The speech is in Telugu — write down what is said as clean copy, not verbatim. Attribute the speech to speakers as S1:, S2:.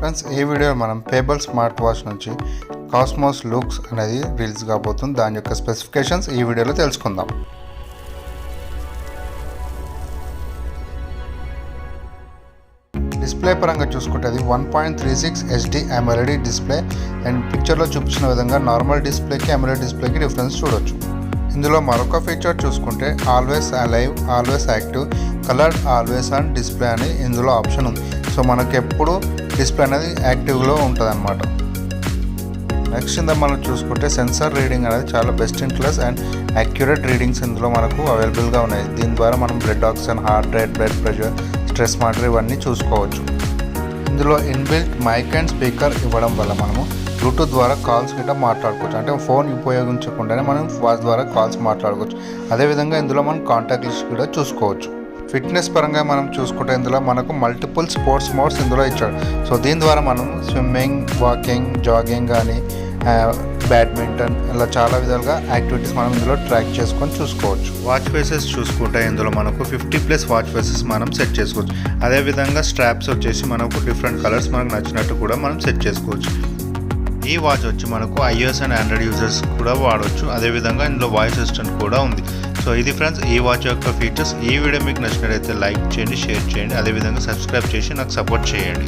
S1: ఫ్రెండ్స్ ఈ వీడియో మనం పేబుల్ స్మార్ట్ వాచ్ నుంచి కాస్మోస్ లూక్స్ అనేది రిలీజ్ కాబోతుంది. దాని యొక్క స్పెసిఫికేషన్స్ ఈ వీడియోలో తెలుసుకుందాం. డిస్ప్లే పరంగా చూసుకుంటే అది 1.36 HD AMOLED డిస్ప్లే అండ్ పిక్చర్లో చూపించిన విధంగా నార్మల్ డిస్ప్లేకి AMOLED డిస్ప్లేకి డిఫరెన్స్ చూడొచ్చు. ఇందులో మరొక ఫీచర్ చూసుకుంటే always alive, always active, coloured always on display అని ఇందులో ఆప్షన్ ఉంది. సో మనకి ఎప్పుడు డిస్ప్లే అనేది యాక్టివ్లో ఉంటుంది అన్నమాట. నెక్స్ట్ ఇందా మనం చూసుకుంటే సెన్సార్ రీడింగ్ అనేది చాలా best in class and accurate readings ఇందులో మనకు అవైలబుల్గా ఉన్నాయి. దీని ద్వారా మనం blood oxygen, heart rate, blood pressure, stress monitor ఇవన్నీ చూసుకోవచ్చు. ఇందులో ఇన్బిల్ట్ మైక్ అండ్ స్పీకర్ ఇవ్వడం వల్ల మనము బ్లూటూత్ ద్వారా కాల్స్ గిట్ట మాట్లాడుకోవచ్చు. అంటే ఫోన్ ఉపయోగించకుండానే మనం వాచ్ ద్వారా కాల్స్ మాట్లాడుకోవచ్చు. అదేవిధంగా ఇందులో మనం కాంటాక్ట్ లిస్ట్ కూడా చూసుకోవచ్చు. ఫిట్నెస్ పరంగా మనం చూసుకుంటే ఇందులో మనకు మల్టిపుల్ స్పోర్ట్స్ మోడ్స్ ఇందులో ఇచ్చాడు. సో దీని ద్వారా మనం స్విమ్మింగ్, వాకింగ్, జాగింగ్ కానీ బ్యాడ్మింటన్ ఇలా చాలా విధాలుగా యాక్టివిటీస్ మనం ఇందులో ట్రాక్ చేసుకొని చూసుకోవచ్చు. వాచ్ ఫేసెస్ చూసుకుంటే ఇందులో మనకు 50+ వాచ్ ఫేసెస్ మనం సెట్ చేసుకోవచ్చు. అదేవిధంగా స్ట్రాప్స్ వచ్చేసి మనకు డిఫరెంట్ కలర్స్ మనకు నచ్చినట్టు కూడా మనం సెట్ చేసుకోవచ్చు. ఈ వాచ్ వచ్చి మనకు iOS అండ్ ఆండ్రాయిడ్ యూజర్స్ కూడా వాడవచ్చు. అదేవిధంగా ఇందులో వాయిస్ అసిస్టెంట్ కూడా ఉంది. సో ఇది ఫ్రెండ్స్ ఈ వాచ్ యొక్క ఫీచర్స్. ఈ వీడియో మీకు నచ్చినట్లయితే లైక్ చేయండి, షేర్ చేయండి, అదేవిధంగా సబ్స్క్రైబ్ చేసి నాకు సపోర్ట్ చేయండి.